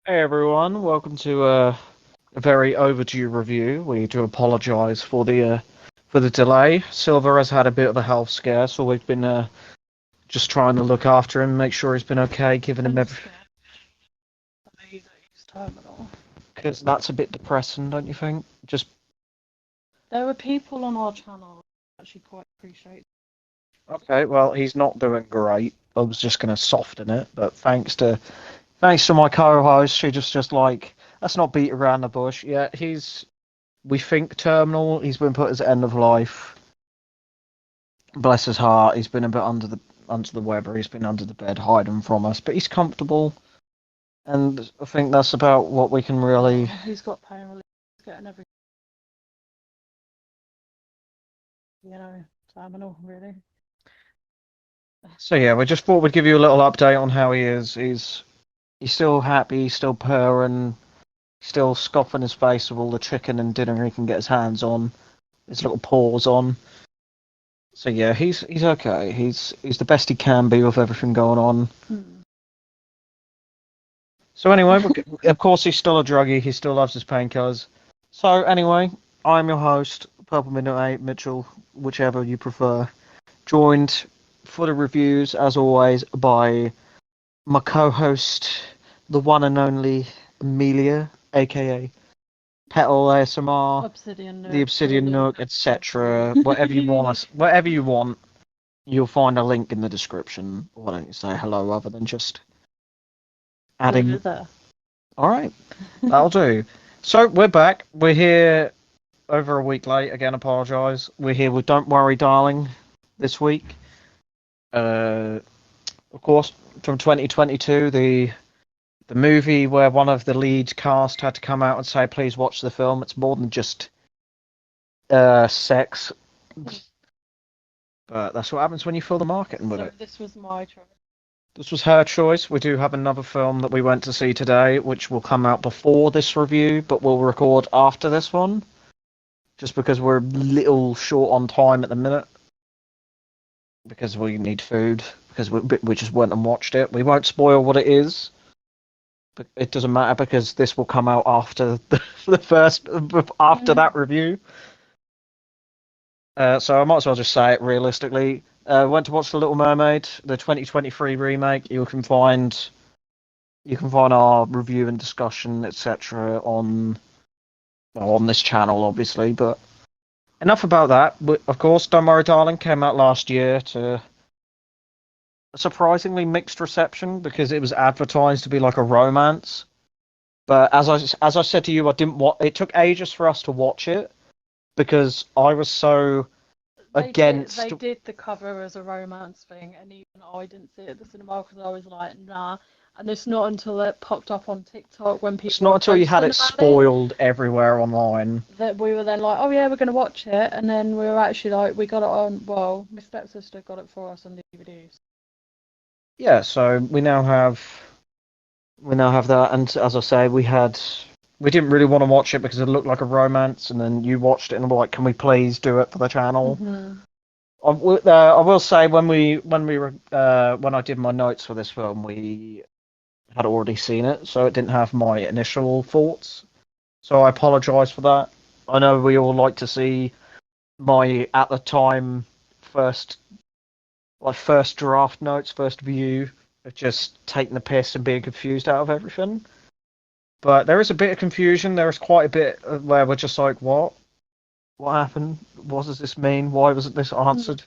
Hey everyone, welcome to a very overdue review. We do apologise for the delay. Silver has had a bit of a health scare, so we've been just trying to look after him, make sure he's been okay, giving him I'm every scared that he's terminal. because that's a bit depressing, don't you think? Just There were people on our channel who actually quite appreciate. okay. Well, he's not doing great. I was just gonna soften it, but thanks to my co-host, she just like let's not beat around the bush. Yeah, he's we think terminal. He's been put as end of life. Bless his heart, he's been a bit under the weather. He's been under the bed hiding from us, but he's comfortable, and I think that's about what we can really. He's got pain relief, he's getting everything, terminal really. So yeah, we just thought we'd give you a little update on how he is. He's still happy, he's still purring, still scoffing his face with all the chicken and dinner he can get his hands on, his little paws on. So yeah, he's okay. He's the best he can be with everything going on. So anyway, of course he's still a druggie. He still loves his painkillers. So anyway, I'm your host, Purple Midnight Mitchell, whichever you prefer. Joined for the reviews, as always, by my co-host, the one and only Amelia, aka Petal ASMR, Obsidian the Nook. Obsidian Nook, etc. Whatever you want, you'll find a link in the description. Why don't you say hello other than just adding? There. All right, that'll do. So we're back. We're here over a week late. Again, apologise. We're here with Don't Worry, Darling this week. Uh, of course, from 2022, the movie where one of the lead cast had to come out and say, "Please watch the film. It's more than just sex." But that's what happens when you fill the marketing with So it. this was my choice. This was her choice. We do have another film that we went to see today, which will come out before this review, but we'll record after this one. Just because we're a little short on time at the minute. Because we need food. Because we just went and watched it. We won't spoil what it is. But it doesn't matter because this will come out after the first after that review. So I might as well just say it realistically. Went to watch The Little Mermaid, the 2023 remake. You can find our review and discussion, etc. on this channel, obviously. But enough about that. Of course, Don't Worry, Darling came out last year to a surprisingly mixed reception because it was advertised to be like a romance. But as I said to you, I didn't. It took ages for us to watch it because I was so against. They did the cover as a romance thing, and even I didn't see it at the cinema because I was like, nah. And it's not until it popped up on TikTok when It's people not were until you had posting it about it spoiled everywhere online. that we were then like, oh yeah, we're gonna watch it, and then we were actually like, we got it on. Well, my stepsister got it for us on DVDs. Yeah, so we now have that, and as I say, we didn't really want to watch it because it looked like a romance, and then you watched it and were like, "Can we please do it for the channel?" I will say when I did my notes for this film, we had already seen it, so it didn't have my initial thoughts. So I apologise for that. I know we all like to see my at the time first first draft notes, first view of just taking the piss and being confused out of everything. But there is a bit of confusion. There is quite a bit where we're just like, what? What happened? What does this mean? Why wasn't this answered?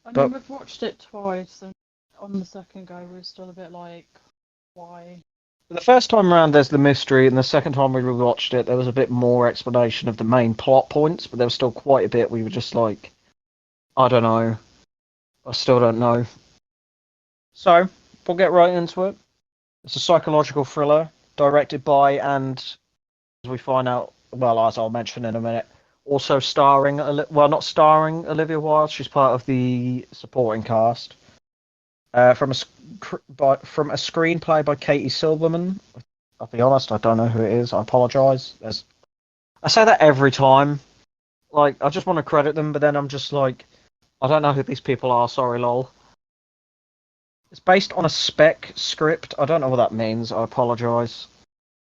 I But mean, we've watched it twice, and on the second go, we're still a bit like, why? the first time around, there's the mystery, and the second time we rewatched it, there was a bit more explanation of the main plot points, but there was still quite a bit we were just like, I don't know. I still don't know. So, we'll get right into it. It's a psychological thriller directed by and, as we find out, well, as I'll mention in a minute, also starring, well, not starring Olivia Wilde, she's part of the supporting cast. From a screenplay by Katie Silverman. I'll be honest, I don't know who it is. I apologise. I say that every time. Like, I just want to credit them, but then I'm just like, I don't know who these people are. Sorry, lol. It's based on a spec script. I don't know what that means. I apologise.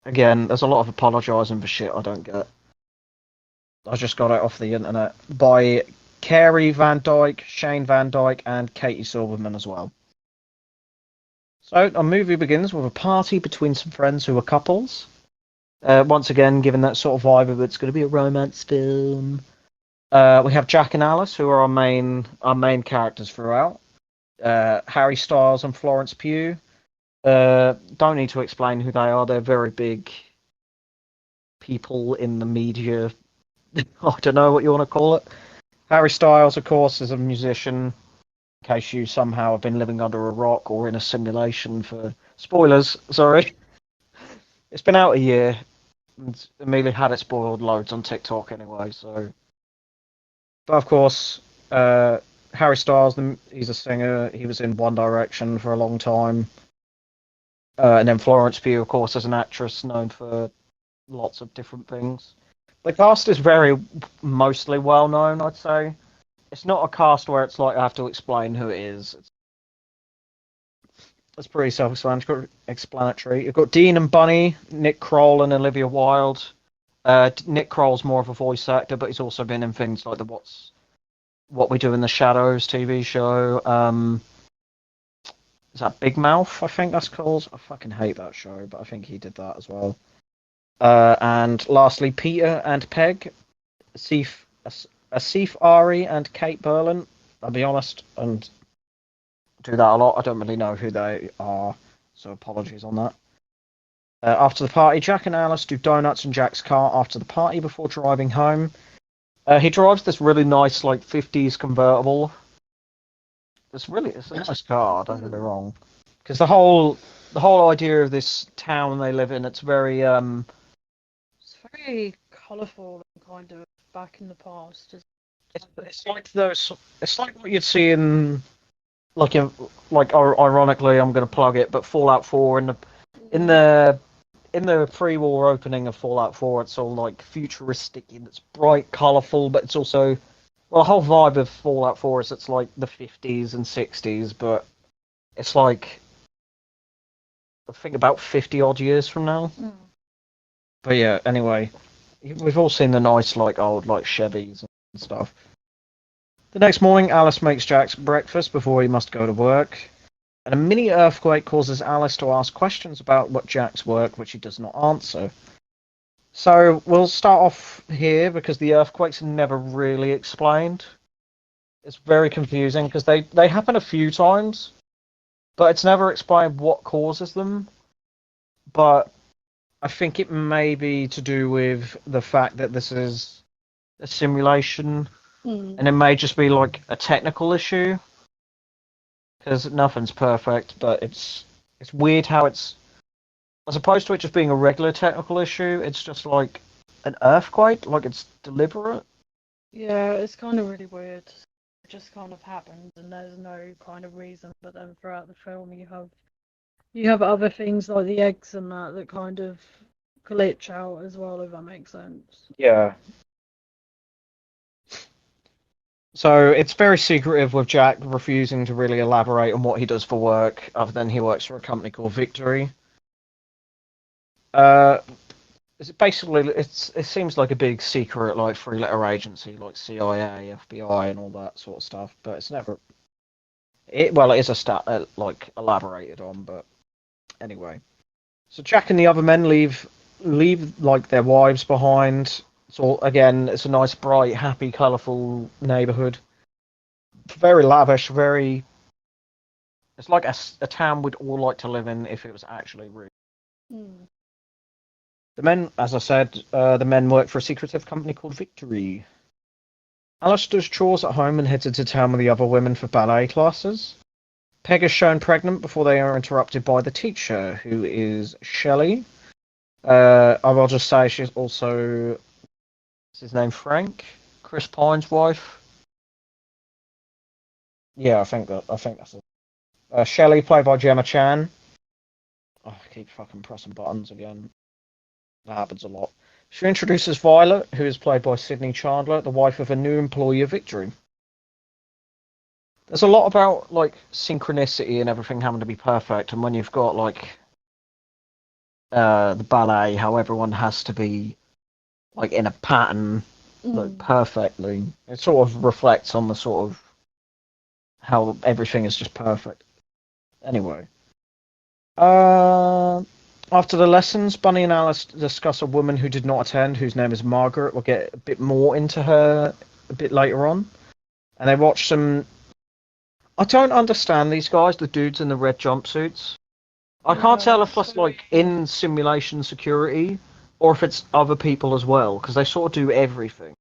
Again, there's a lot of apologising for shit I don't get. I just got it off the internet by Carey Van Dyke, Shane Van Dyke, and Katie Silverman as well. So, our movie begins with a party between some friends who are couples. Once again, given that sort of vibe of it's going to be a romance film. We have Jack and Alice, who are our main characters throughout. Harry Styles and Florence Pugh. Don't need to explain who they are. They're very big people in the media. I don't know what you want to call it. Harry Styles, of course, is a musician. In case you somehow have been living under a rock or in a simulation for spoilers, sorry. It's been out a year, and Amelia had it spoiled loads on TikTok anyway, so. But of course, Harry Styles, he's a singer. He was in One Direction for a long time. And then Florence Pugh, of course, is an actress known for lots of different things. The cast is very mostly well known, I'd say. It's not a cast where it's like I have to explain who it is. It's pretty self-explanatory. You've got Dean and Bunny, Nick Kroll and Olivia Wilde. Nick Kroll's more of a voice actor, but he's also been in things like the What We Do in the Shadows TV show. Is that Big Mouth? I think that's called. I fucking hate that show, but I think he did that as well. And lastly, Peter and Peg, Asif Ari and Kate Berlin. I'll be honest, and do that a lot. I don't really know who they are, so apologies on that. After the party, Jack and Alice do donuts in Jack's car after the party before driving home. He drives this really nice, like 50s convertible. It's a nice car. Don't get me wrong, because the whole idea of this town they live in, it's very It's very colourful and kind of back in the past. it's like those. It's like what you'd see in ironically, I'm going to plug it, but Fallout 4 in the in the pre-war opening of Fallout 4, it's all like futuristic and it's bright, colourful, but it's also the whole vibe of Fallout 4 is it's like the 50s and 60s, but it's like I think about 50 odd years from now. Mm. But yeah, anyway, we've all seen the nice like old like Chevys and stuff. The next morning, Alice makes Jack's breakfast before he must go to work, and a mini earthquake causes Alice to ask questions about what Jack's work, which he does not answer. So we'll start off here because the earthquakes are never really explained. It's very confusing because they happen a few times, but it's never explained what causes them. But I think it may be to do with the fact that this is a simulation, and it may just be like a technical issue because nothing's perfect. But it's weird how it's as opposed to it just being a regular technical issue. It's just like an earthquake, like it's deliberate. Yeah, it's kind of really weird. It just kind of happens, and there's no kind of reason. But then throughout the film, you have other things like the eggs and that kind of glitch out as well, if that makes sense. Yeah. So it's very secretive with Jack refusing to really elaborate on what he does for work, other than he works for a company called Victory. Uh, it seems like a big secret like three-letter agency like CIA, FBI, and all that sort of stuff, but it's never. It is a stat like elaborated on, but anyway. So Jack and the other men leave like their wives behind. So again, it's a nice, bright, happy, colourful neighbourhood. Very lavish, very. It's like a town we'd all like to live in if it was actually real. Mm. The men, as I said, the men work for a secretive company called Victory. Alice does chores at home and heads into town with the other women for ballet classes. Peg is shown pregnant before they are interrupted by the teacher, who is Shelley. I will just say she's also. Is his name Frank? Chris Pine's wife? Yeah, I think that's it. Shelley, played by Gemma Chan. Oh, I keep fucking pressing buttons again. That happens a lot. She introduces Violet, who is played by Sydney Chandler, the wife of a new employee of Victory. There's a lot about like synchronicity and everything having to be perfect, and when you've got like the ballet, how everyone has to be like in a pattern, like Mm. perfectly. It sort of reflects on the sort of how everything is just perfect. Anyway, uh, after the lessons, Bunny and Alice discuss a woman who did not attend, whose name is Margaret. We'll get a bit more into her a bit later on, and they watch some. I don't understand these guys, the dudes in the red jumpsuits. I can't Yeah, tell if it's that's very. like in simulation security or if it's other people as well, because they sort of do everything.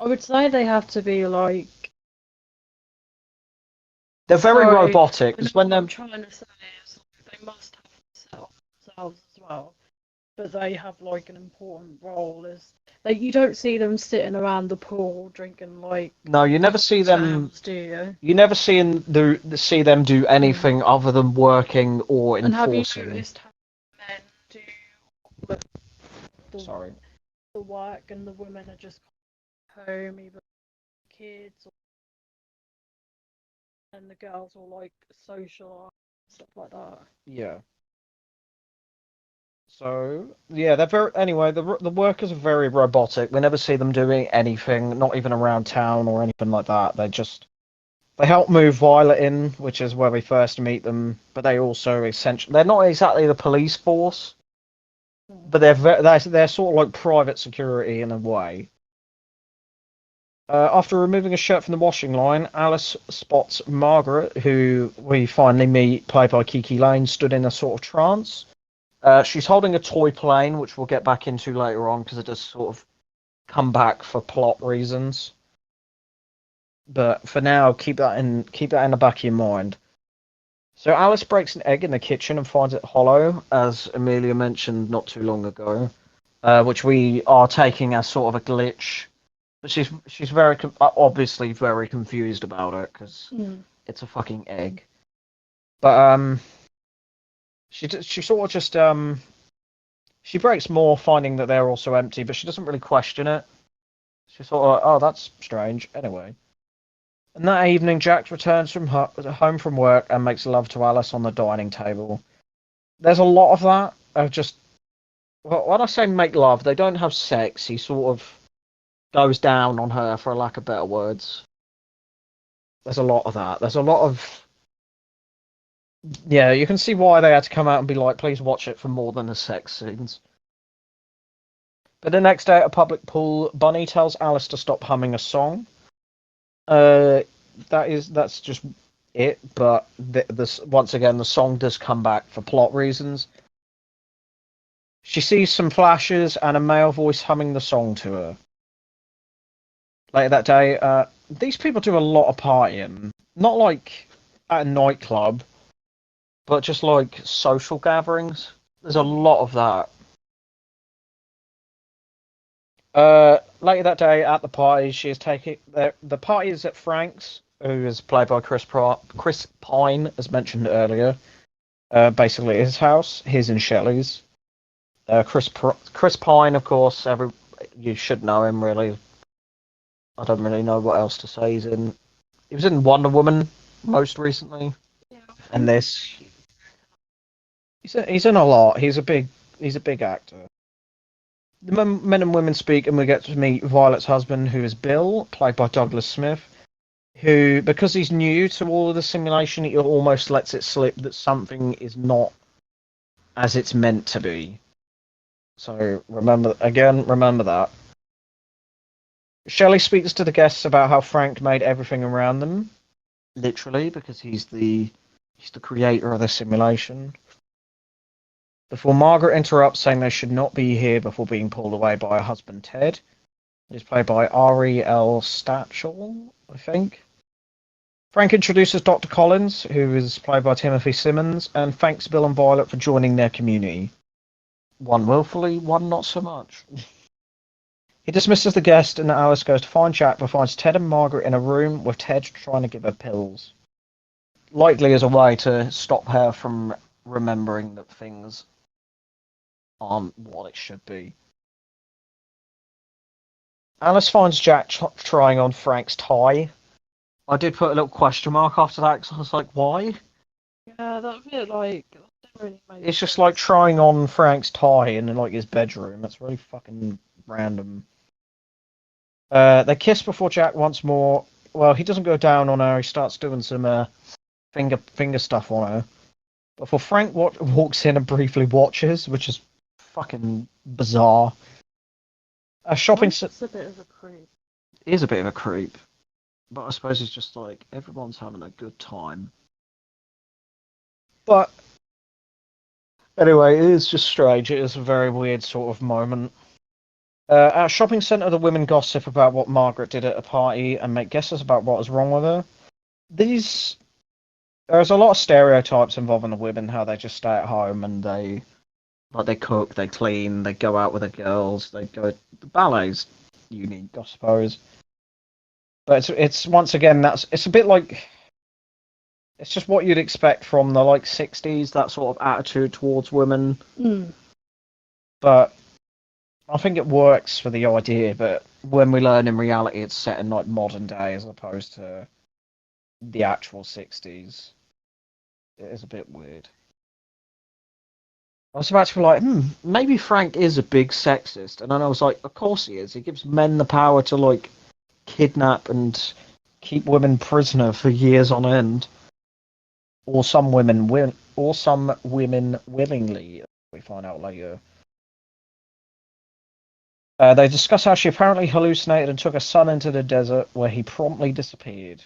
I would say they have to be like. They're very Sorry, robotic I know because when what they're I'm trying to say is they must have to set up themselves as well, but they have like an important role. As like you don't see them sitting around the pool drinking like no, you never see them. cocktails, do you? You never see them do Mm. anything other than working or And have you enforcing. noticed how men do all the Sorry. the work and the women are just home, either kids or, and the girls will like social stuff like that. Yeah. So yeah, they're very. Anyway, the workers are very robotic. We never see them doing anything, not even around town or anything like that. They help move Violet in, which is where we first meet them. But they also essentially they're not exactly the police force, Mm. but they're sort of like private security in a way. After removing a shirt from the washing line, Alice spots Margaret, who we finally meet, played by Kiki Lane, stood in a sort of trance. She's holding a toy plane, which we'll get back into later on because it does sort of come back for plot reasons. But for now, keep that in the back of your mind. So Alice breaks an egg in the kitchen and finds it hollow, as Amelia mentioned not too long ago, which we are taking as sort of a glitch. But she's obviously very confused about it because Mm. it's a fucking egg. But she sort of just she breaks more, finding that they're also empty, but she doesn't really question it. She's sort of, oh, that's strange. Anyway. And that evening, Jack returns from home from work and makes love to Alice on the dining table. There's a lot of that. Of just, well, when I say make love, they don't have sex. He sort of goes down on her, for lack of better words. There's a lot of that. There's a lot of, yeah, you can see why they had to come out and be like, please watch it for more than the sex scenes. But the next day at a public pool, Bunny tells Alice to stop humming a song. Uh, that's just it. But this once again, the song does come back for plot reasons. She sees some flashes and a male voice humming the song to her. Later that day, these people do a lot of partying. Not like at a nightclub, but just like social gatherings. There's a lot of that. Later that day at the party, she is taking the party is at Frank's, who is played by Chris Pine, as mentioned earlier. Basically, his house, his and Shelley's. Chris Pine, of course, you should know him really. I don't really know what else to say. He was in Wonder Woman most recently, Yeah, I and think this he's in a lot. He's a big actor. The men and women speak, and we get to meet Violet's husband, who is Bill, played by Douglas Smith, who, because he's new to all of the simulation, he almost lets it slip that something is not as it's meant to be. So remember that. Shelley speaks to the guests about how Frank made everything around them, literally, because he's the creator of the simulation. Before Margaret interrupts, saying they should not be here before being pulled away by her husband Ted. He's played by Ari L. Stachel, I think. Frank introduces Dr. Collins, who is played by Timothy Simmons, and thanks Bill and Violet for joining their community. One willfully, one not so much. He dismisses the guest, and Alice goes to find Jack, but finds Ted and Margaret in a room with Ted trying to give her pills. Likely as a way to stop her from remembering that things aren't what it should be. Alice finds Jack trying on Frank's tie. I did put a little question mark after that because I was like, why? yeah, that bit like really makes It's just sense. like trying on Frank's tie in like his bedroom. It's really fucking random. They kiss before Jack once more. Well, he doesn't go down on her. He starts doing some finger stuff on her. Before Frank walks in and briefly watches, which is fucking bizarre. A shopping It's a bit of a creep. is a bit of a creep, but I suppose it's just like everyone's having a good time. But anyway, it is just strange. It is a very weird sort of moment. At a shopping centre, the women gossip about what Margaret did at a party and make guesses about what is wrong with her. These There's a lot of stereotypes involving the women, how they just stay at home and they cook, they clean, they go out with the girls, they go the ballet's unique, I suppose. But it's once again it's a bit like it's just what you'd expect from the like 60s, that sort of attitude towards women. Mm. But I think it works for the idea, but when we learn in reality it's set in like modern day as opposed to the actual 60s. It is a bit weird. I was about to be like, maybe Frank is a big sexist, and then I was like, of course he is. He gives men the power to like kidnap and keep women prisoner for years on end, or some women willingly. We find out later. They discuss how she apparently hallucinated and took her son into the desert, where he promptly disappeared.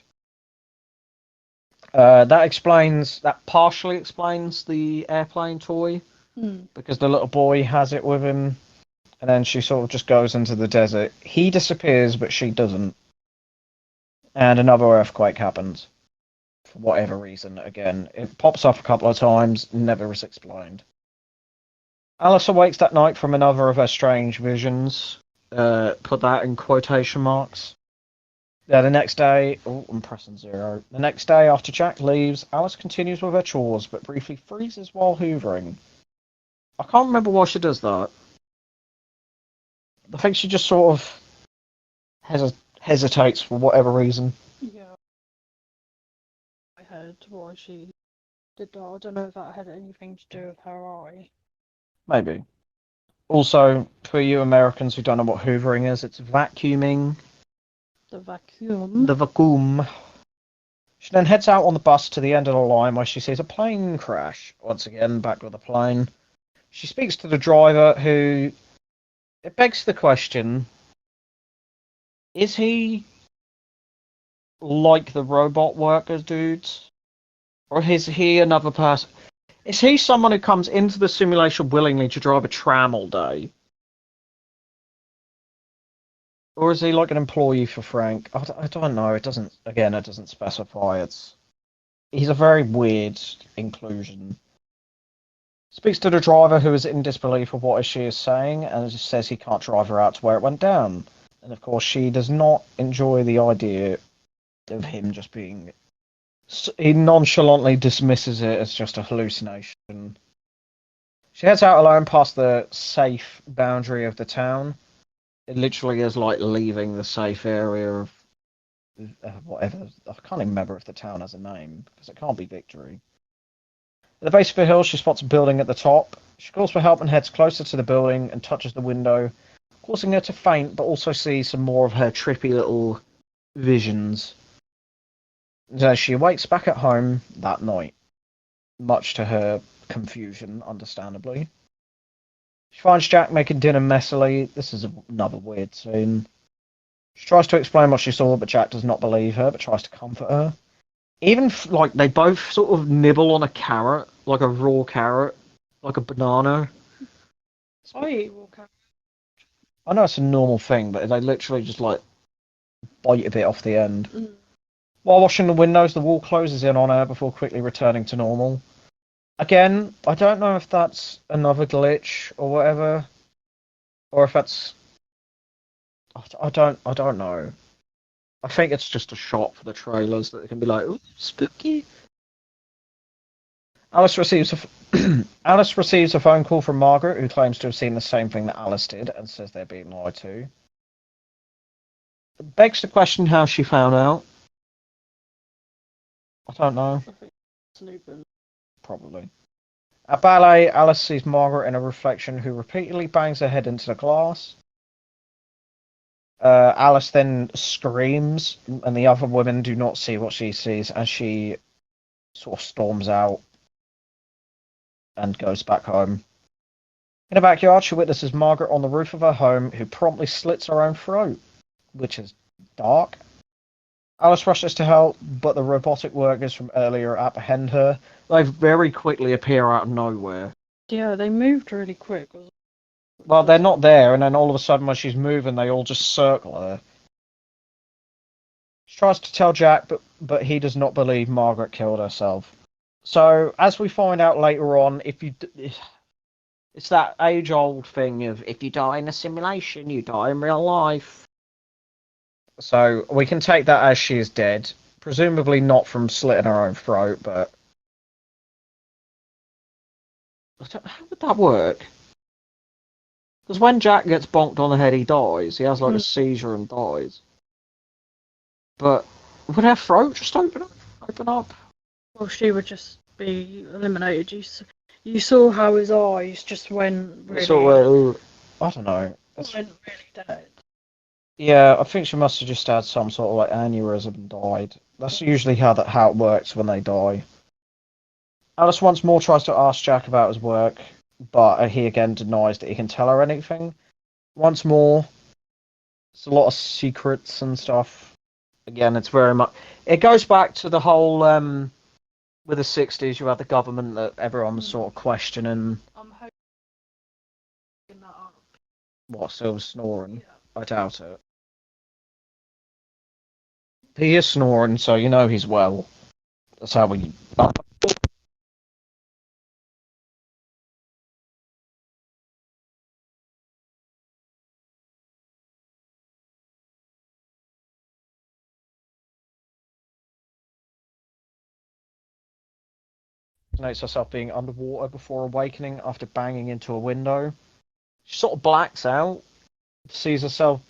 That partially explains the airplane toy, because the little boy has it with him, and then she sort of just goes into the desert. He disappears, but she doesn't. And another earthquake happens. For whatever reason, again. It pops up a couple of times, never is explained. Alice awakes that night from another of her strange visions. Put that in quotation marks. Yeah, the next day. Oh, I'm pressing 0. The next day, after Jack leaves, Alice continues with her chores, but briefly freezes while hoovering. I can't remember why she does that. I think she just sort of hesitates for whatever reason. Yeah, I heard why she did that. I don't know if that had anything to do with her eye. Maybe. Also, for you Americans who don't know what hoovering is, it's vacuuming. The vacuum. The vacuum. She then heads out on the bus to the end of the line where she sees a plane crash. Once again, back with the plane. She speaks to the driver who... It begs the question, is he like the robot workers dudes? Or is he another person? Is he someone who comes into the simulation willingly to drive a tram all day? Or is he like an employee for Frank? I don't know. It doesn't specify. He's a very weird inclusion. Speaks to the driver who is in disbelief of what she is saying and just says he can't drive her out to where it went down. And of course, she does not enjoy the idea of him just being. He nonchalantly dismisses it as just a hallucination. She heads out alone past the safe boundary of the town. It literally is like leaving the safe area of whatever. I can't even remember if the town has a name because it can't be Victory. At the base of the hill, she spots a building at the top. She calls for help and heads closer to the building and touches the window, causing her to faint, but also see some more of her trippy little visions. As she awakes back at home that night, much to her confusion, understandably. She finds Jack making dinner messily. This is another weird scene. She tries to explain what she saw, but Jack does not believe her, but tries to comfort her. Even like they both sort of nibble on a carrot, like a raw carrot, like a banana. I eat raw carrot. I know it's a normal thing, but they literally just like bite a bit off the end. While washing the windows, the wall closes in on her before quickly returning to normal. Again, I don't know if that's another glitch or whatever, or if that's I don't know. I think it's just a shot for the trailers that it can be like, ooh, spooky. Alice receives Alice receives a phone call from Margaret, who claims to have seen the same thing that Alice did and says they're being lied to. It begs the question how she found out. I don't know. Snooping. Probably. At ballet, Alice sees Margaret in a reflection who repeatedly bangs her head into the glass. Alice then screams, and the other women do not see what she sees, as she sort of storms out and goes back home. In the backyard, she witnesses Margaret on the roof of her home, who promptly slits her own throat, which is dark. Alice rushes to help, but the robotic workers from earlier apprehend her. They very quickly appear out of nowhere. Yeah, they moved really quick. Well, they're not there, and then all of a sudden, when she's moving, they all just circle her. She tries to tell Jack, but he does not believe Margaret killed herself. So, as we find out later on, it's that age-old thing of if you die in a simulation, you die in real life. So we can take that as she is dead, presumably not from slitting her own throat, but how would that work? Because when Jack gets bonked on the head, he dies. He has like a seizure and dies. But would her throat just open up? Well, she would just be eliminated. You saw how his eyes just went really. I don't know. Went really dead. Yeah, I think she must have just had some sort of like aneurysm and died. That's usually how it works when they die. Alice once more tries to ask Jack about his work, but he again denies that he can tell her anything. Once more, it's a lot of secrets and stuff. Again, it's very much. It goes back to the whole with the 60s. You had the government that everyone was sort of questioning. I'm hoping that up. What, still snoring? Yeah. I doubt it. He is snoring, so you know he's well. That's how we. Notes herself being underwater before awakening after banging into a window. She sort of blacks out, sees herself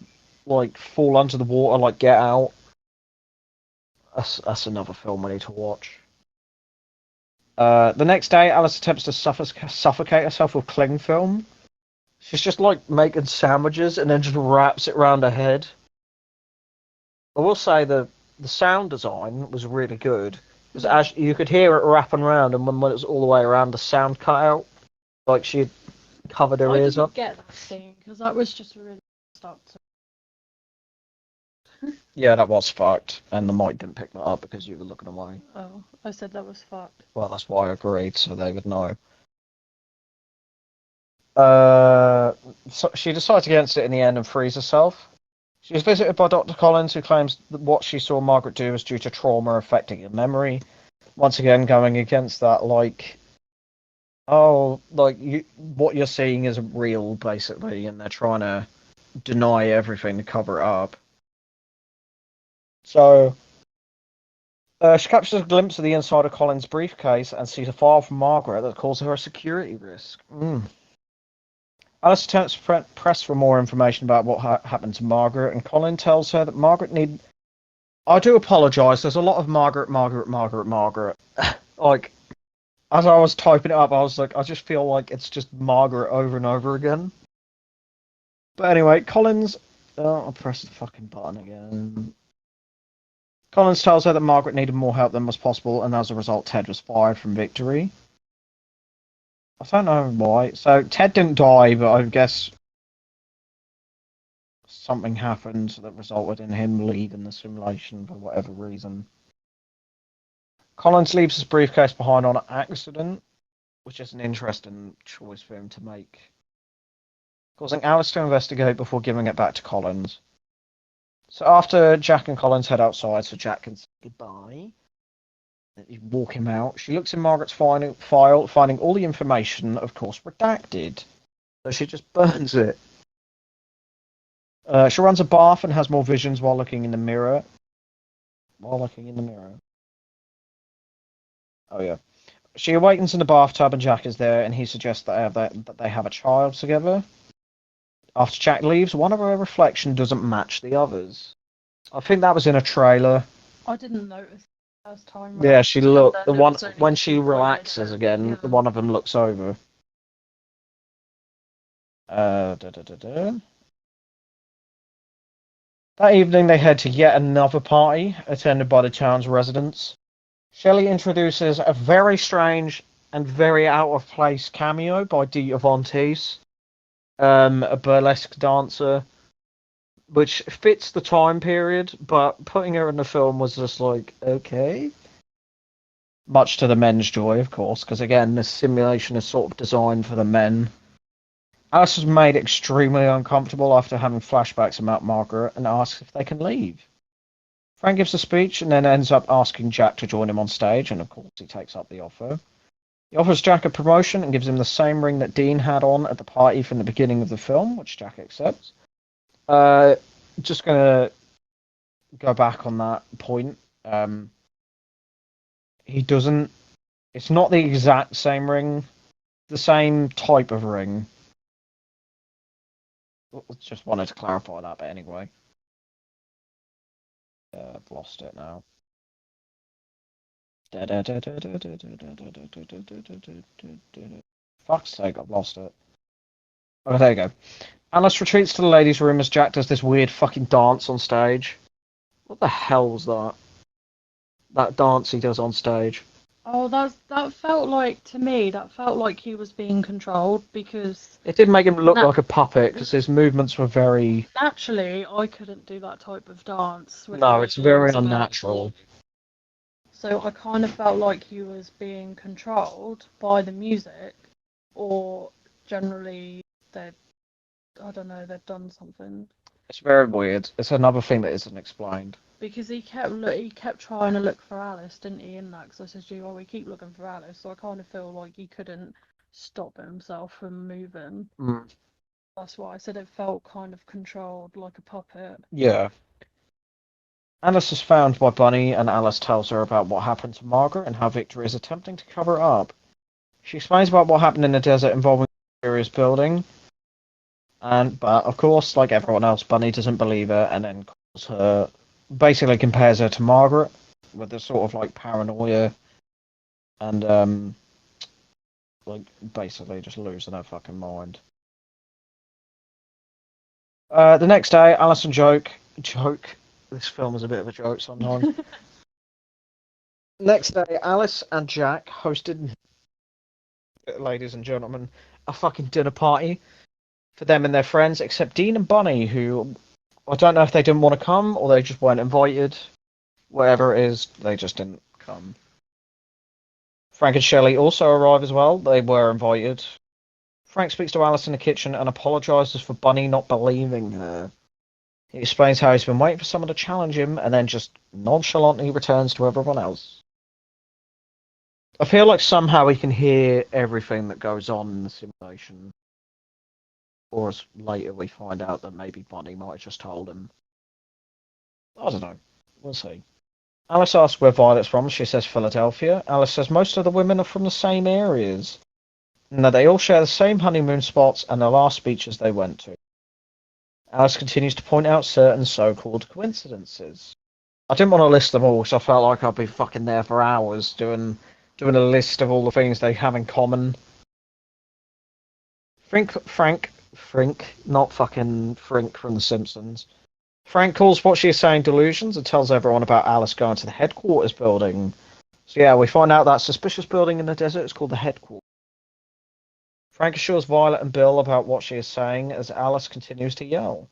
like fall under the water, like Get Out. That's another film we need to watch. The next day, Alice attempts to suffocate herself with cling film. She's just like making sandwiches and then just wraps it around her head. I will say the sound design was really good. Because as you could hear it wrapping around, and when it was all the way around, the sound cut out. Like she had covered her ears up. I didn't get that scene, because that was just really stuck to. Yeah, that was fucked. And the mic didn't pick that up because you were looking away. Oh, I said that was fucked. Well, that's why I agreed, so they would know. So she decides against it in the end and frees herself. She is visited by Dr. Collins, who claims that what she saw Margaret do was due to trauma affecting her memory. Once again, going against that, like, oh, like what you're seeing isn't real, basically, and they're trying to deny everything to cover it up. So, she captures a glimpse of the inside of Collins' briefcase and sees a file from Margaret that calls her a security risk. Alice attempts to press for more information about what happened to Margaret, and Colin tells her that Margaret need. I do apologise. There's a lot of Margaret. Like, as I was typing it up, I was like, I just feel like it's just Margaret over and over again. But anyway, Collins. Oh, I'll press the fucking button again. Collins tells her that Margaret needed more help than was possible, and as a result, Ted was fired from Victory. I don't know why. So Ted didn't die, but I guess something happened that resulted in him leaving the simulation for whatever reason. Collins leaves his briefcase behind on accident, which is an interesting choice for him to make, causing Alice to investigate before giving it back to Collins. So after Jack and Collins head outside so Jack can say goodbye, you walk him out, she looks in Margaret's file, finding all the information, of course, redacted. So she just burns it. She runs a bath and has more visions while looking in the mirror. Oh, yeah. She awakens in the bathtub and Jack is there, and he suggests that they have a child together. After Jack leaves, one of her reflection doesn't match the others. I think that was in a trailer. I didn't notice. First time Yeah, round, she and looked the then there one was only when she two women in relaxes it. again. The Yeah. one of them looks over. Da, da, da, da. That evening, they head to yet another party attended by the town's residents. Shelley introduces a very strange and very out of place cameo by Dita Von Teese, a burlesque dancer, which fits the time period, but putting her in the film was just like, okay. Much to the men's joy, of course, because again, this simulation is sort of designed for the men. Alice is made extremely uncomfortable after having flashbacks about Margaret and asks if they can leave. Frank gives a speech and then ends up asking Jack to join him on stage, and of course he takes up the offer. He offers Jack a promotion and gives him the same ring that Dean had on at the party from the beginning of the film, which Jack accepts. Uh, just gonna go back on that point. He doesn't. It's not the exact same ring, the same type of ring. Just wanted to clarify that, but anyway. I've lost it now. Fuck's sake, I've lost it. Oh, there you go. Alice retreats to the ladies' room as Jack does this weird fucking dance on stage. What the hell's that? That dance he does on stage. Oh, that felt like to me. That felt like he was being controlled because It did make him look na- like a puppet because his movements were very. naturally I couldn't do that type of dance with the No, way it's he very was about. unnatural. So I kind of felt like he was being controlled by the music, or generally they, I don't know, they've done something. It's very weird. It's another thing that isn't explained. Because he kept trying to look for Alice, didn't he? In that, because I said to you, "Oh, we keep looking for Alice." So I kind of feel like he couldn't stop himself from moving. Mm. That's why I said it felt kind of controlled, like a puppet. Yeah. Alice is found by Bunny, and Alice tells her about what happened to Margaret and how Victory is attempting to cover it up. She explains about what happened in the desert involving the Furious building, but of course, like everyone else, Bunny doesn't believe her and then calls her, basically compares her to Margaret with this sort of like paranoia and like basically just losing her fucking mind. The next day, Alice and joke. This film is a bit of a joke sometimes. Next day, Alice and Jack hosted, ladies and gentlemen, a fucking dinner party for them and their friends, except Dean and Bunny, who I don't know if they didn't want to come or they just weren't invited. Whatever it is, they just didn't come. Frank and Shelley also arrive as well. They were invited. Frank speaks to Alice in the kitchen and apologizes for Bunny not believing her. He explains how he's been waiting for someone to challenge him and then just nonchalantly returns to everyone else. I feel like somehow he can hear everything that goes on in the simulation. Or as later we find out that maybe Bunny might have just told him. I don't know. We'll see. Alice asks where Violet's from. She says Philadelphia. Alice says most of the women are from the same areas. And that they all share the same honeymoon spots and the last beaches they went to. Alice continues to point out certain so-called coincidences. I didn't want to list them all because I felt like I'd be fucking there for hours doing a list of all the things they have in common. Frink, not fucking Frink from The Simpsons. Frank calls what she is saying delusions and tells everyone about Alice going to the headquarters building. So yeah, we find out that suspicious building in the desert is called the headquarters. Frank assures Violet and Bill about what she is saying as Alice continues to yell.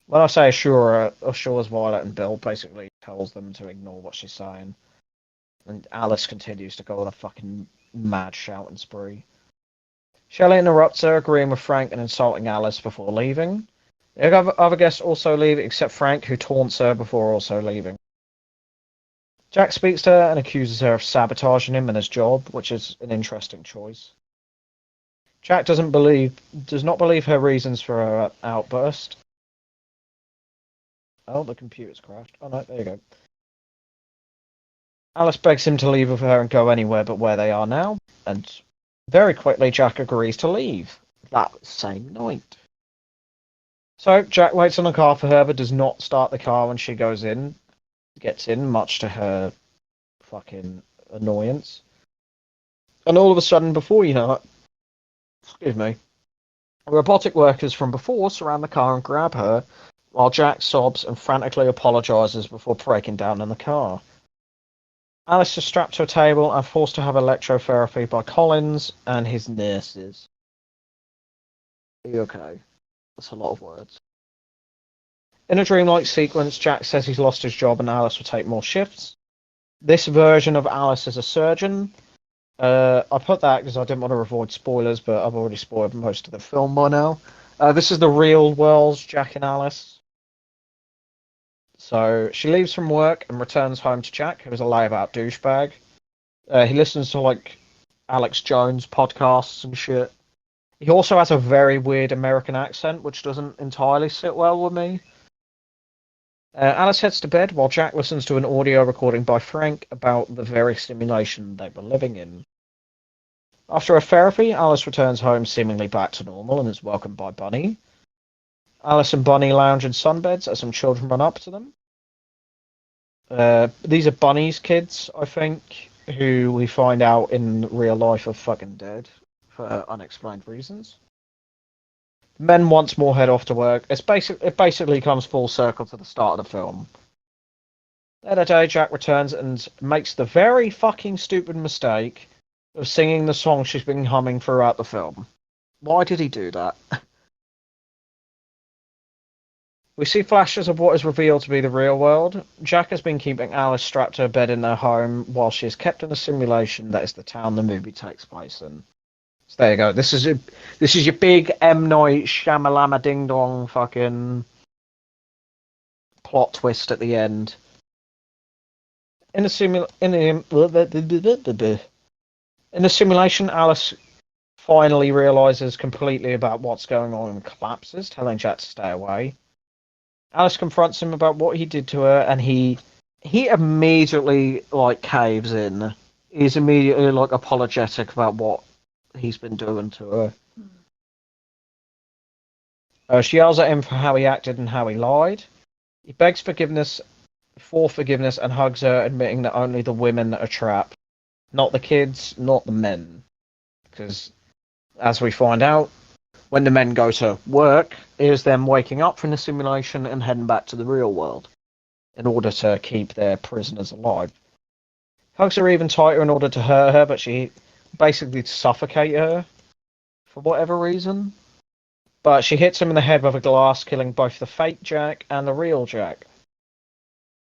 When I say assures Violet and Bill, basically tells them to ignore what she's saying. And Alice continues to go on a fucking mad shouting spree. Shelley interrupts her, agreeing with Frank and insulting Alice before leaving. The other guests also leave, except Frank, who taunts her before also leaving. Jack speaks to her and accuses her of sabotaging him and his job, which is an interesting choice. Jack does not believe her reasons for her outburst. Oh, the computer's crashed. Oh no, there you go. Alice begs him to leave with her and go anywhere but where they are now, and very quickly Jack agrees to leave that same night. So Jack waits on the car for her but does not start the car when she goes in. gets in, much to her fucking annoyance. And all of a sudden, before you know it, excuse me, robotic workers from before surround the car and grab her, while Jack sobs and frantically apologizes before breaking down in the car. Alice is strapped to a table and forced to have electrotherapy by Collins and his nurses. Are you okay? That's a lot of words. In a dreamlike sequence, Jack says he's lost his job and Alice will take more shifts. This version of Alice is a surgeon. I put that because I didn't want to avoid spoilers, but I've already spoiled most of the film by now. This is the real world's Jack and Alice. So she leaves from work and returns home to Jack, who is a layabout douchebag. He listens to like Alex Jones podcasts and shit. He also has a very weird American accent, which doesn't entirely sit well with me. Alice heads to bed while Jack listens to an audio recording by Frank about the very simulation they were living in. After her therapy, Alice returns home seemingly back to normal and is welcomed by Bunny. Alice and Bunny lounge in sunbeds as some children run up to them. These are Bunny's kids, I think, who we find out in real life are fucking dead for unexplained reasons. Men once more head off to work. It basically comes full circle to the start of the film. Then a day, Jack returns and makes the very fucking stupid mistake of singing the song she's been humming throughout the film. Why did he do that? We see flashes of what is revealed to be the real world. Jack has been keeping Alice strapped to her bed in their home while she is kept in a simulation that is the town the movie takes place in. So there you go. This is your big M. Night Shyamalama Ding Dong fucking plot twist at the end. In the simulation, Alice finally realizes completely about what's going on and collapses, telling Jack to stay away. Alice confronts him about what he did to her, and he immediately like caves in. He's immediately like apologetic about what he's been doing to her. She yells at him for how he acted and how he lied. He begs forgiveness and hugs her, admitting that only the women are trapped, not the kids, not the men. Because, as we find out, when the men go to work, it is them waking up from the simulation and heading back to the real world in order to keep their prisoners alive. Hugs her even tighter in order to hurt her, but she basically to suffocate her for whatever reason. But she hits him in the head with a glass, killing both the fake Jack and the real Jack.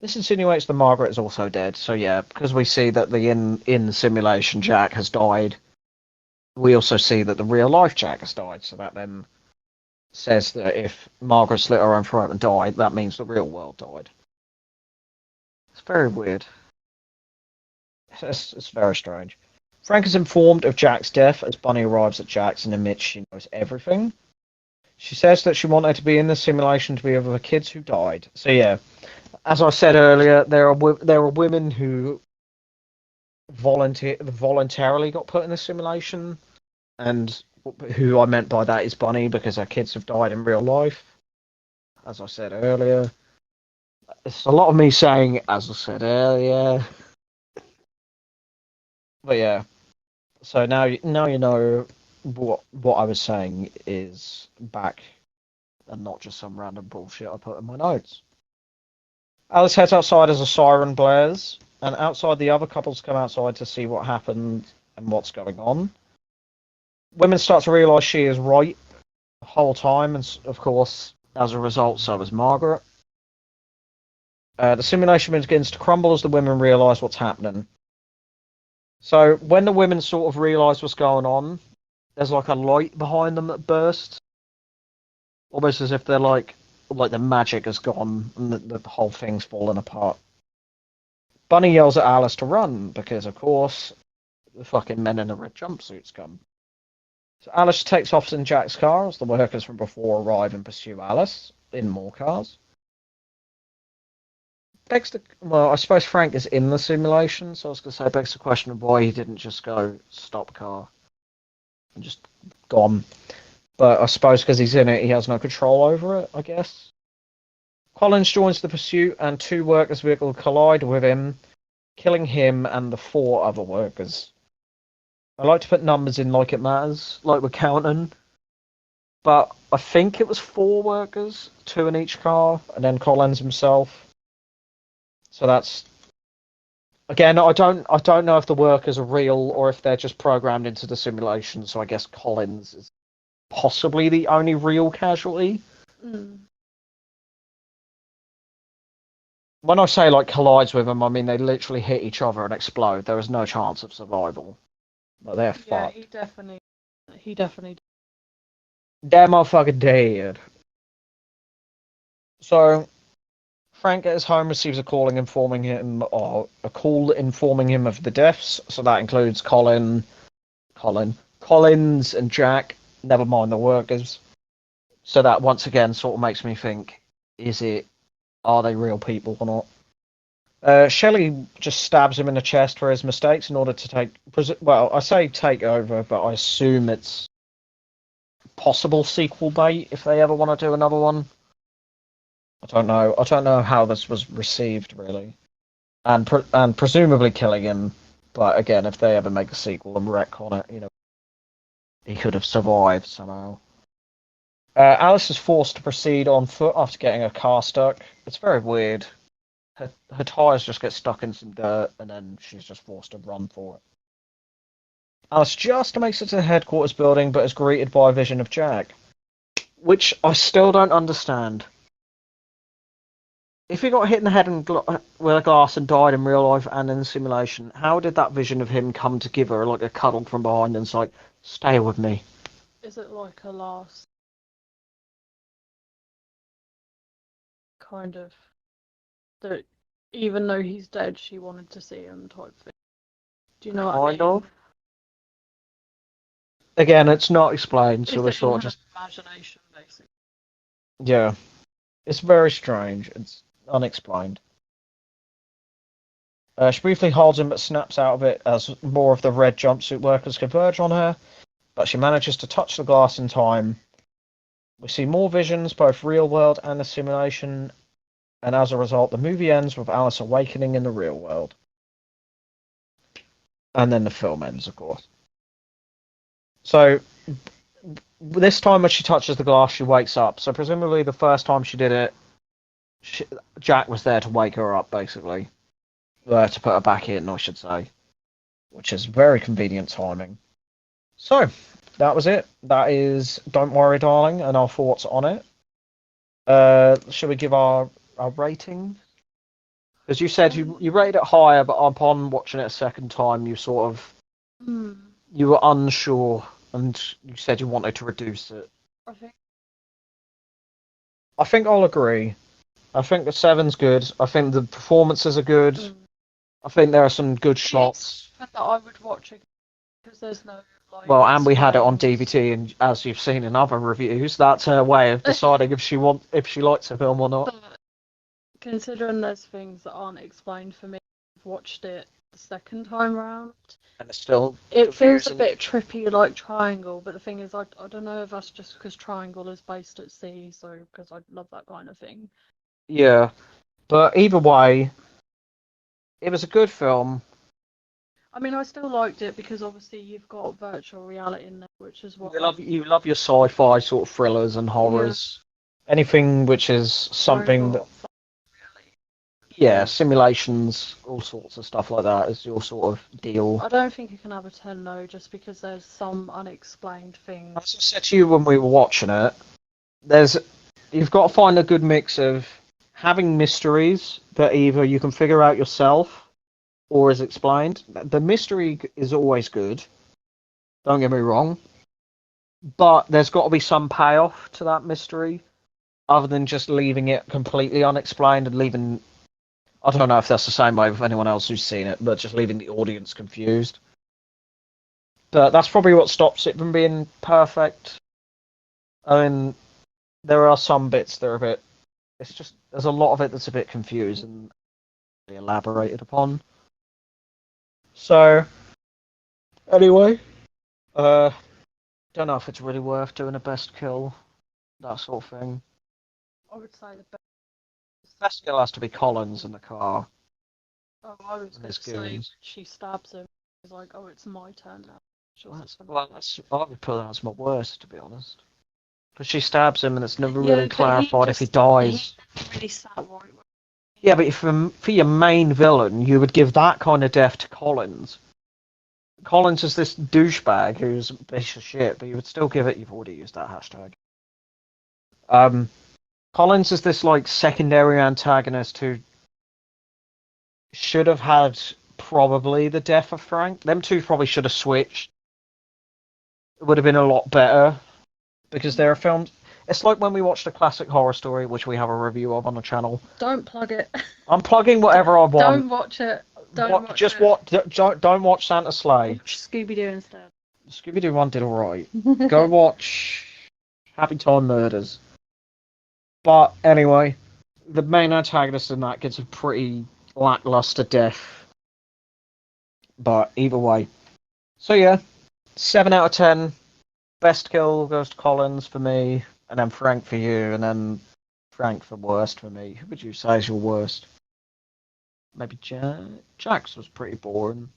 This insinuates that Margaret is also dead. So yeah, because we see that the in simulation Jack has died, we also see that the real life Jack has died. So that then says that if Margaret slit her own throat and died, that means the real world died. It's very weird. It's very strange. Frank is informed of Jack's death as Bunny arrives at Jack's and admits she knows everything. She says that she wanted to be in the simulation to be with the kids who died. So yeah, as I said earlier, there are women who voluntarily got put in the simulation, and who I meant by that is Bunny because her kids have died in real life. As I said earlier, it's a lot of me saying "as I said earlier," but yeah. So now you know what I was saying is back, and not just some random bullshit I put in my notes. Alice heads outside as a siren blares, and outside the other couples come outside to see what happened and what's going on. Women start to realise she is right the whole time, and of course, as a result, so is Margaret. The simulation begins to crumble as the women realise what's happening. So when the women sort of realise what's going on, there's like a light behind them that bursts, almost as if they're like the magic has gone and the whole thing's fallen apart. Bunny yells at Alice to run because, of course, the fucking men in the red jumpsuits come. So Alice takes off in Jack's car as the workers from before arrive and pursue Alice in more cars. Well, I suppose Frank is in the simulation, so I was going to say, begs the question of why he didn't just go stop car and just gone. But I suppose because he's in it, he has no control over it, I guess. Collins joins the pursuit, and two workers' vehicles collide with him, killing him and the four other workers. I like to put numbers in like it matters, like we're counting. But I think it was four workers, two in each car, and then Collins himself. So that's again, I don't know if the workers are real or if they're just programmed into the simulation. So I guess Collins is possibly the only real casualty. Mm. When I say like collides with them, I mean they literally hit each other and explode. There is no chance of survival. Like they're Yeah, fucked. he definitely. That motherfucker dead. So Frank at his home receives a call informing him of the deaths. So that includes Collins, and Jack. Never mind the workers. So that once again sort of makes me think: are they real people or not? Shelley just stabs him in the chest for his mistakes in order to well, I say take over, but I assume it's possible sequel bait if they ever want to do another one. I don't know. I don't know how this was received really, and presumably killing him. But again, if they ever make a sequel and retcon it, he could have survived somehow. Alice is forced to proceed on foot after getting her car stuck. It's very weird. Her tires just get stuck in some dirt, and then she's just forced to run for it. Alice just makes it to the headquarters building, but is greeted by a vision of Jack, which I still don't understand. If he got hit in the head with a glass and died in real life and in the simulation, how did that vision of him come to give her like a cuddle from behind and it's like, stay with me? Is it like a last kind of that even though he's dead, she wanted to see him type thing? Do you know what I Kind mean? of. Again, it's not explained, so Is we're it in sort of her just imagination, basically? yeah. It's very strange. It's unexplained. She briefly holds him but snaps out of it as more of the red jumpsuit workers converge on her, but she manages to touch the glass in time. We see more visions, both real world and the simulation, and as a result, the movie ends with Alice awakening in the real world. And then the film ends, of course. So, this time when she touches the glass, she wakes up. So, presumably, the first time she did it, Jack was there to wake her up, basically. To put her back in, I should say. Which is very convenient timing. So, that was it. That is Don't Worry, Darling, and our thoughts on it. Should we give our rating? Because you said you rated it higher, but upon watching it a second time, you sort of Hmm. you were unsure, and you said you wanted to reduce it. I think I think I'll agree. I think the seven's good. I think the performances are good. I think there are some good shots. that I would watch it because there's no like Well, and we had it on explains. DVD, and as you've seen in other reviews, that's her way of deciding if she likes a film or not. But considering there's things that aren't explained for me, I've watched it the second time round. And it's still It feels a confusing. bit trippy like Triangle, but the thing is, I don't know if that's just because Triangle is based at sea, so because I love that kind of thing. Yeah, but either way, it was a good film. I mean, I still liked it because obviously you've got virtual reality in there, which is what You love your sci-fi sort of thrillers and yeah, horrors. Anything which is thrown a something lot that, of fun, really. yeah, simulations, all sorts of stuff like that is your sort of deal. I don't think you can have a 10 though, just because there's some unexplained As things. I said to you when we were watching it, there's you've got to find a good mix of having mysteries that either you can figure out yourself or is explained. The mystery is always good. Don't get me wrong, but there's got to be some payoff to that mystery, other than just leaving it completely unexplained and leaving. I don't know if that's the same way with anyone else who's seen it, but just leaving the audience confused. But that's probably what stops it from being perfect. I mean, there are some bits that are a bit. It's just there's a lot of it that's a bit confused and elaborated upon. So anyway, uh, don't know if it's really worth doing a best kill, that sort of thing. I would say the best. Best kill has to be Collins in the car. Oh, I was going to say when she stabs him, he's like, "Oh, it's my turn now." I would put that as my worst, to be honest. Because she stabs him and it's never Yeah, really but clarified if he dies. really sat right. Yeah, but if for your main villain, you would give that kind of death to Collins. Collins is this douchebag who's a piece of shit, but you would still give it. You've already used that hashtag. Collins is this like secondary antagonist who should have had probably the death of Frank. Them two probably should have switched. It would have been a lot better because they're filmed. It's like when we watched a classic horror story, which we have a review of on the channel. Don't plug it. I'm plugging whatever I want. Don't watch it. Don't watch Santa's Sleigh. Watch Scooby Doo instead. Scooby Doo one did alright. Go watch Happy Time Murders. But anyway, the main antagonist in that gets a pretty lackluster death. But either way. So yeah, 7 out of 10. Best kill goes to Collins for me, and then Frank for you, and then Frank for worst for me. Who would you say is your worst? Maybe Jax was pretty boring.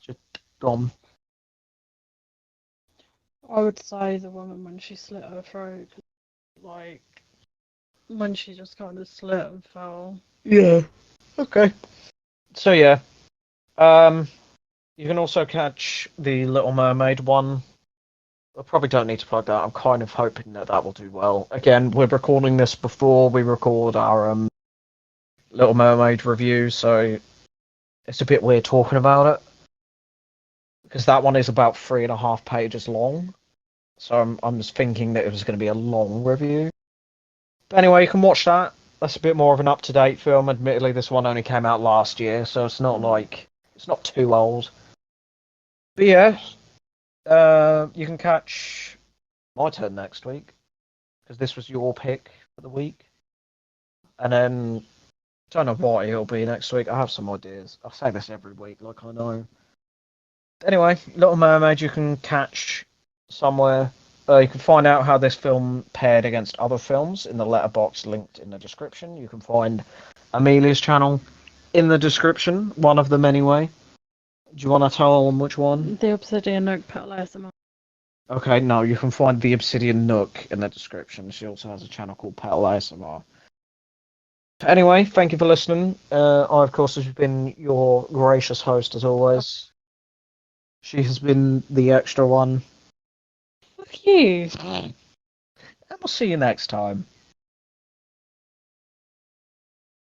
Just dumb. I would say the woman when she slit her throat, like when she just kind of slit and fell. Yeah. Okay. So yeah, you can also catch the Little Mermaid one. I probably don't need to plug that. I'm kind of hoping that will do well. Again, we're recording this before we record our Little Mermaid review, so it's a bit weird talking about it because that one is about 3.5 pages long. So I'm just thinking that it was going to be a long review. But anyway, you can watch that. That's a bit more of an up-to-date film. Admittedly, this one only came out last year, so it's not too old. But yeah, you can catch my turn next week because this was your pick for the week, and then don't know what it'll be next week. I have some ideas. I say this every week, like I know. Anyway, Little Mermaid you can catch somewhere. You can find out how this film paired against other films in the letterbox linked in the description. You can find Amelia's channel in the description, one of them anyway. Do you want to tell them which one? The Obsidian Nook Petal ASMR. Okay, no, you can find the Obsidian Nook in the description. She also has a channel called Petal ASMR. Anyway, thank you for listening. I, of course, have been your gracious host as always. She has been the extra one. Fuck you. And we'll see you next time.